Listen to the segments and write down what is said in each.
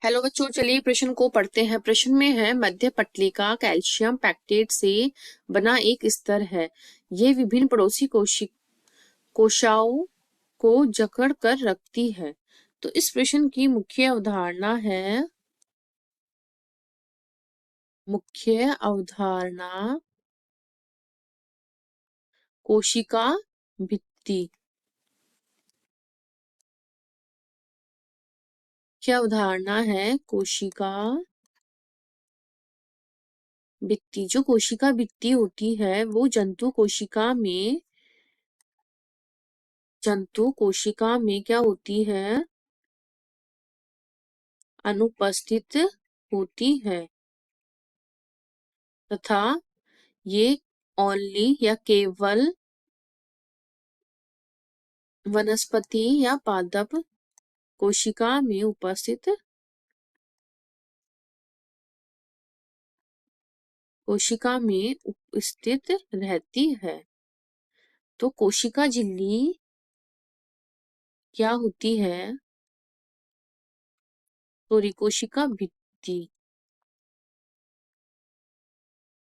Hello बच्चों, चलिए प्रश्न को पढ़ते हैं। प्रश्न में है मध्य पटलिका कैल्शियम पैक्टेट से बना एक स्तर है। ये विभिन्न पड़ोसी कोशिकाओं को जकड़ कर रखती है। तो इस प्रश्न की मुख्य अवधारणा कोशिका भित्ति। मुख्य अवधारणा है कोशिका भित्ति। जो कोशिका भित्ति होती है वो जंतु कोशिका में क्या होती है? अनुपस्थित होती है तथा ये ओनली या केवल वनस्पति या पादप कोशिका में उपस्थित रहती है। तो कोशिका झिल्ली क्या होती है? सॉरी, कोशिका भित्ति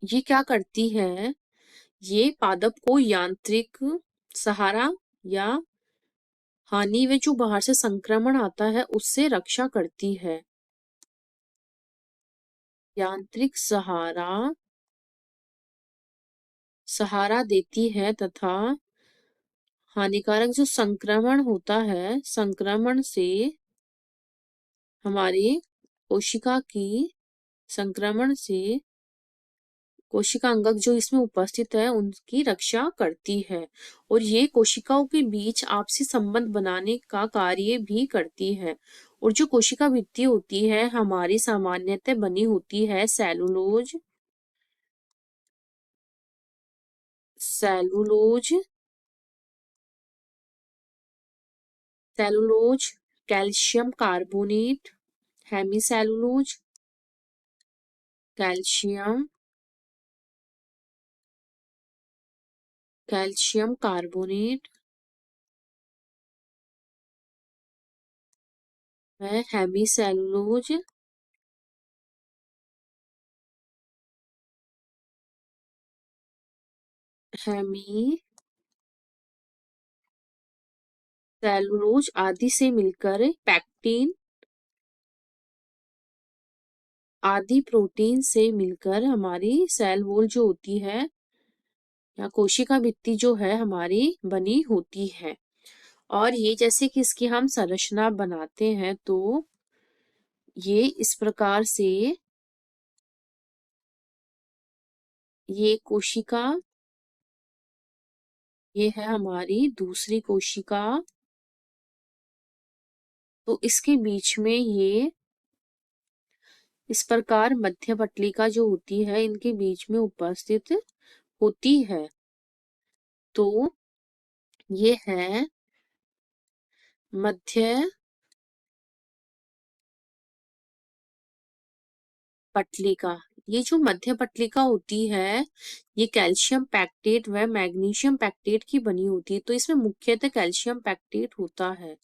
ये क्या करती है? ये पादप को यांत्रिक सहारा या हानि में जो बाहर से संक्रमण आता है उससे रक्षा करती है। यांत्रिक सहारा देती है तथा हानिकारक जो संक्रमण होता है, संक्रमण से हमारी संक्रमण से कोशिका अंगक जो इसमें उपस्थित है उनकी रक्षा करती है। और ये कोशिकाओं के बीच आपसी संबंध बनाने का कार्य भी करती है। और जो कोशिका भित्ति होती है हमारी सामान्यतः बनी होती है cellulose, calcium carbonate, hemicellulose, calcium carbonate व हेमीसेलुलोज आदि से मिलकर पैक्टिन आदि प्रोटीन से मिलकर हमारी सेल वॉल जो होती है या कोशिका भित्ति जो है हमारी बनी होती है। और ये जैसे कि इसकी हम संरचना बनाते हैं तो ये इस प्रकार से ये कोशिका, ये है हमारी दूसरी कोशिका। तो इसके बीच में ये इस प्रकार मध्य पटलिका जो होती है इनके बीच में उपस्थित होती है। तो ये है मध्य पटलिका। ये जो मध्य पटलिका होती है ये कैल्शियम पैक्टेट व मैग्नीशियम पैक्टेट की बनी होती है। तो इसमें मुख्यतः कैल्शियम पैक्टेट होता है,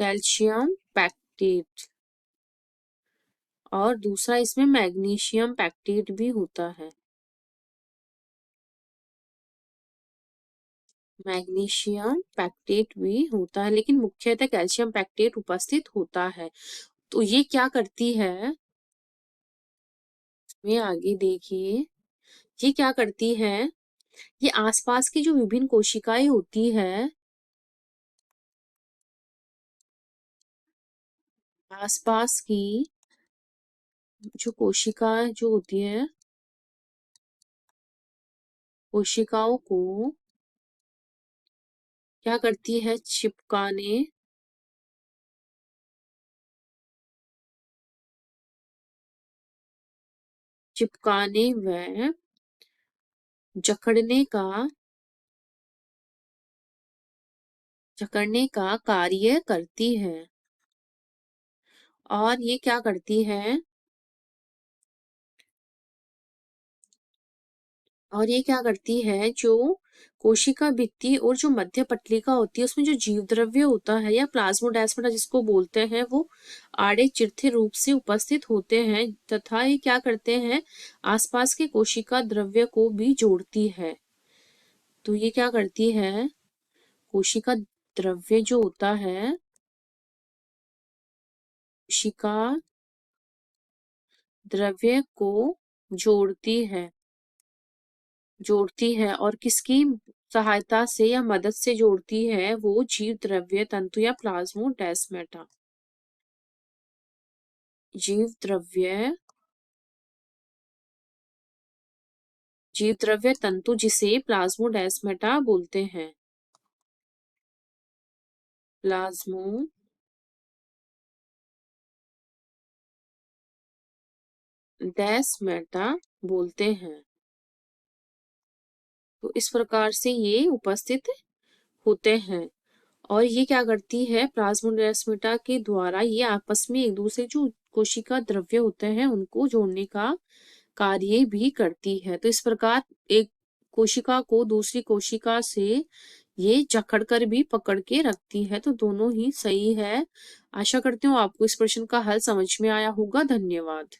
कैल्शियम पैक्टेट। और दूसरा इसमें मैग्नीशियम पैक्टेट भी होता है, लेकिन मुख्यतः कैल्शियम पैक्टेट उपस्थित होता है। तो ये क्या करती है, में आगे देखिए, ये क्या करती है? ये आसपास की जो विभिन्न कोशिकाएं होती है, आसपास की जो कोशिकाएं जो होती है कोशिकाओं को क्या करती है? चिपकाने व जकड़ने का कार्य करती है। और ये क्या करती है? जो कोशिका भित्ति और जो मध्य पटलिका होती है उसमें जो जीव द्रव्य होता है या प्लाज्मोडेस्माटा जिसको बोलते हैं, वो आड़े चिरथे रूप से उपस्थित होते हैं तथा ये क्या करते हैं, आसपास के कोशिका द्रव्य को भी जोड़ती है। तो ये क्या करती है, कोशिका द्रव्य जो होता है, कोशिका द्रव्य को जोड़ती है और किसकी सहायता से या मदद से जोड़ती है, वो जीव द्रव्य तंतु या प्लाज्मोडेस्माटा। जीव द्रव्य तंतु जिसे प्लाज्मोडेस्माटा बोलते हैं, प्लाज्मोडेस्माटा बोलते हैं। तो इस प्रकार से ये उपस्थित होते हैं और ये क्या करती है, प्लाज्मोडेस्माटा के द्वारा ये आपस में एक दूसरे जो कोशिका द्रव्य होते हैं उनको जोड़ने का कार्य भी करती है। तो इस प्रकार एक कोशिका को दूसरी कोशिका से ये जकड़ कर भी पकड़ के रखती है। तो दोनों ही सही है। आशा करती हूँ आपको इस प्रश्न का हल समझ में आया होगा। धन्यवाद।